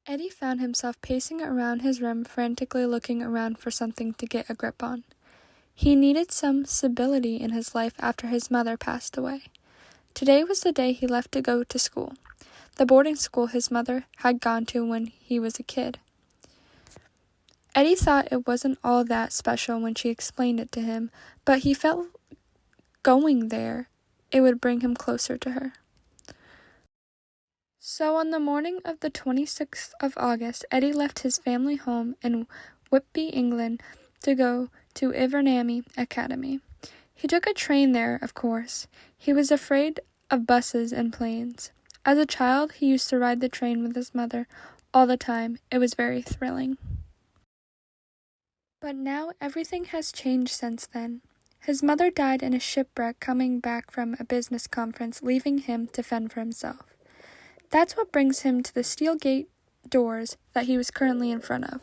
Eddie found himself pacing around his room, frantically looking around for something to get a grip on. He needed some stability in his life after his mother passed away. Today was the day he left to go to school, the boarding school his mother had gone to when he was a kid. Eddie thought it wasn't all that special when she explained it to him, but he felt going there, it would bring him closer to her. So on the morning of the 26th of August, Eddie left his family home in Whitby, England, to go to Inverness Academy. He took a train there, of course. He was afraid of buses and planes. As a child, he used to ride the train with his mother all the time. It was very thrilling. But now everything has changed since then. His mother died in a shipwreck coming back from a business conference, leaving him to fend for himself. That's what brings him to the steel gate doors that he was currently in front of.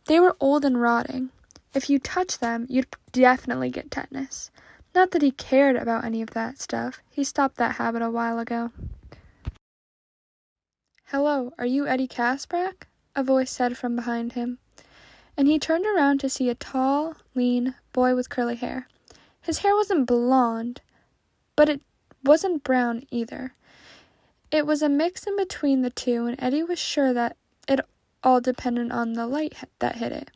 They were old and rotting. If you touch them, you'd definitely get tetanus. Not that he cared about any of that stuff. He stopped that habit a while ago. "Hello, are you Eddie Kasprack?" a voice said from behind him. And he turned around to see a tall, lean boy with curly hair. His hair wasn't blonde, but it wasn't brown either. It was a mix in between the two, and Eddie was sure that it all depended on the light that hit it.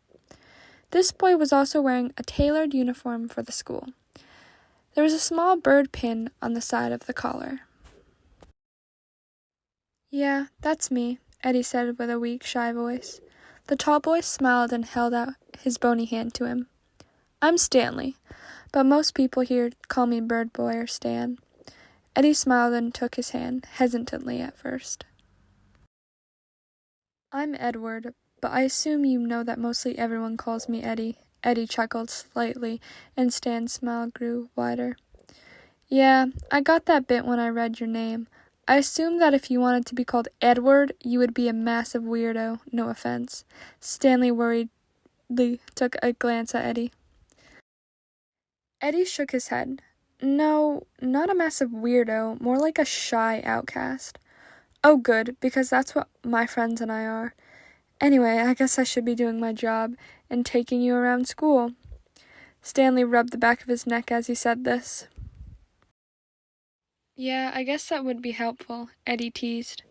This boy was also wearing a tailored uniform for the school. There was a small bird pin on the side of the collar. "Yeah, that's me," Eddie said with a weak, shy voice. The tall boy smiled and held out his bony hand to him. "I'm Stanley, but most people here call me Bird Boy or Stan." Eddie smiled and took his hand, hesitantly at first. "I'm Edward, but I assume you know that mostly everyone calls me Eddie." Eddie chuckled slightly, and Stan's smile grew wider. "Yeah, I got that bit when I read your name. I assumed that if you wanted to be called Edward, you would be a massive weirdo. No offense." Stanley worriedly took a glance at Eddie. Eddie shook his head. "No, not a massive weirdo, more like a shy outcast." "Oh, good, because that's what my friends and I are. Anyway, I guess I should be doing my job and taking you around school." Stanley rubbed the back of his neck as he said this. "Yeah, I guess that would be helpful," Eddie teased.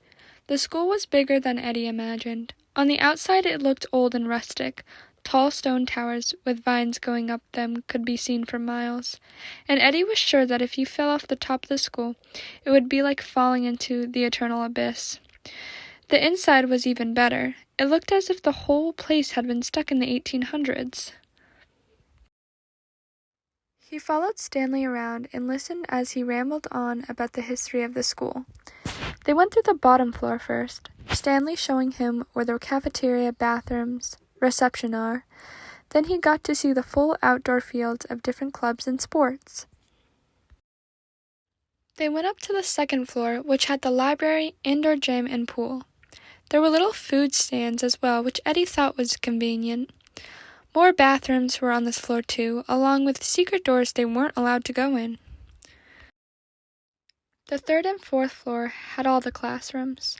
The school was bigger than Eddie imagined. On the outside it looked old and rustic. Tall stone towers with vines going up them could be seen for miles. And Eddie was sure that if you fell off the top of the school, it would be like falling into the eternal abyss. The inside was even better. It looked as if the whole place had been stuck in the 1800s. He followed Stanley around and listened as he rambled on about the history of the school. They went through the bottom floor first, Stanley showing him where the cafeteria, bathrooms, reception are. Then he got to see the full outdoor fields of different clubs and sports. They went up to the second floor, which had the library, indoor gym, and pool. There were little food stands as well, which Eddie thought was convenient. More bathrooms were on this floor too, along with secret doors they weren't allowed to go in. The third and fourth floor had all the classrooms.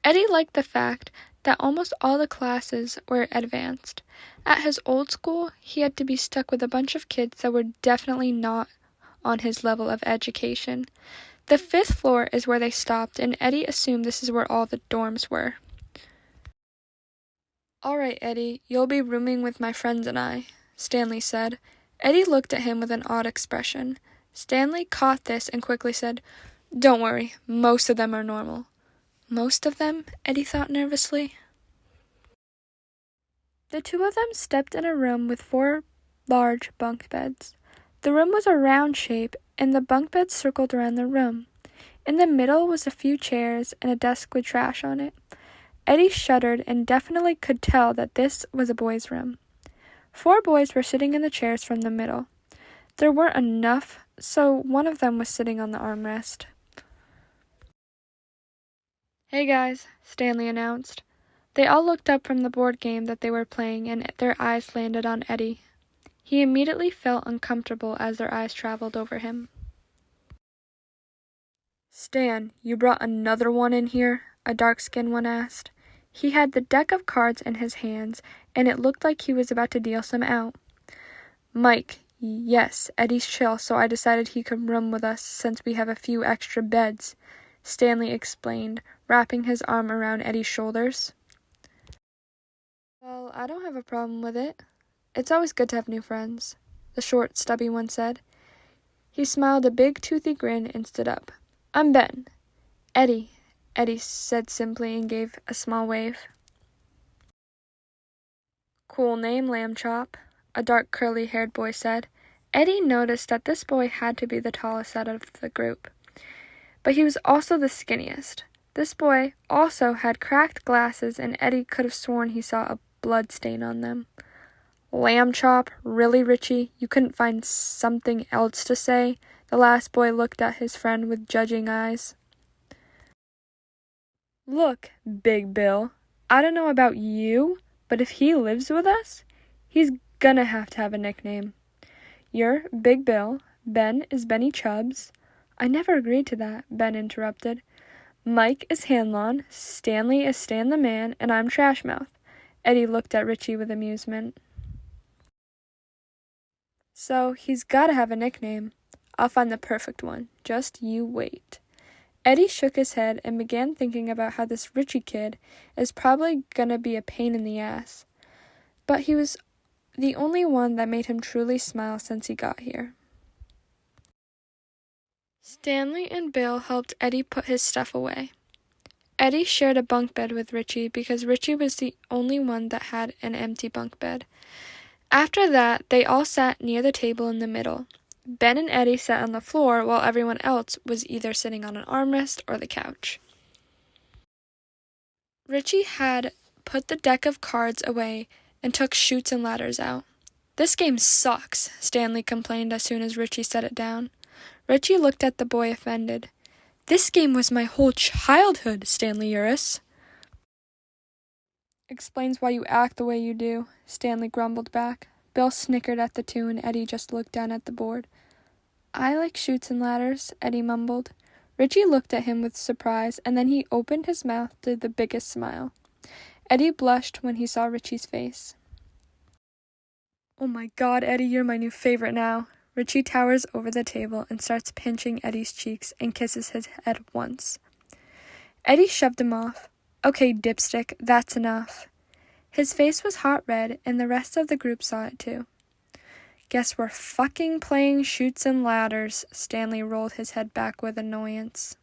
Eddie liked the fact that almost all the classes were advanced. At his old school, he had to be stuck with a bunch of kids that were definitely not on his level of education. The fifth floor is where they stopped, and Eddie assumed this is where all the dorms were. "All right, Eddie, you'll be rooming with my friends and I," Stanley said. Eddie looked at him with an odd expression. Stanley caught this and quickly said, "Don't worry, most of them are normal." Most of them? Eddie thought nervously. The two of them stepped in a room with 4 large bunk beds. The room was a round shape, and the bunk beds circled around the room. In the middle was a few chairs and a desk with trash on it. Eddie shuddered and definitely could tell that this was a boys' room. 4 boys were sitting in the chairs from the middle. There weren't enough, so one of them was sitting on the armrest. "Hey guys," Stanley announced. They all looked up from the board game that they were playing, and their eyes landed on Eddie. He immediately felt uncomfortable as their eyes traveled over him. "Stan, you brought another one in here?" a dark-skinned one asked. He had the deck of cards in his hands, and it looked like he was about to deal some out. Mike, yes, Eddie's chill, so I decided he could room with us since we have a few extra beds, Stanley explained, wrapping his arm around Eddie's shoulders. Well, I don't have a problem with it. It's always good to have new friends, the short, stubby one said. He smiled a big, toothy grin and stood up. I'm Ben. Eddie said simply and gave a small wave. Cool name, Lamb Chop, a dark curly-haired boy said. Eddie noticed that this boy had to be the tallest out of the group, but he was also the skinniest. This boy also had cracked glasses, and Eddie could have sworn he saw a blood stain on them. Lamb Chop? Really, Richie? You couldn't find something else to say? The last boy looked at his friend with judging eyes. Look, Big Bill, I don't know about you, but if he lives with us, he's gonna have to have a nickname. You're Big Bill, Ben is Benny Chubbs. I never agreed to that, Ben interrupted. Mike is Hanlon, Stanley is Stan the Man, and I'm Trashmouth. Eddie looked at Richie with amusement. So he's gotta have a nickname. I'll find the perfect one. Just you wait. Eddie shook his head and began thinking about how this Richie kid is probably gonna be a pain in the ass. But he was the only one that made him truly smile since he got here. Stanley and Bill helped Eddie put his stuff away. Eddie shared a bunk bed with Richie because Richie was the only one that had an empty bunk bed. After that, they all sat near the table in the middle. Ben and Eddie sat on the floor while everyone else was either sitting on an armrest or the couch. Richie had put the deck of cards away and took chutes and ladders out. This game sucks, Stanley complained as soon as Richie set it down. Richie looked at the boy offended. This game was my whole childhood, Stanley Uris. Explains why you act the way you do, Stanley grumbled back. Bill snickered at the two and Eddie just looked down at the board. I like chutes and ladders, Eddie mumbled. Richie looked at him with surprise, and then he opened his mouth to the biggest smile. Eddie blushed when he saw Richie's face. Oh my God, Eddie, you're my new favorite now. Richie towers over the table and starts pinching Eddie's cheeks and kisses his head once. Eddie shoved him off. Okay, dipstick, that's enough. His face was hot red, and the rest of the group saw it too. Guess we're fucking playing chutes and ladders, Stanley rolled his head back with annoyance.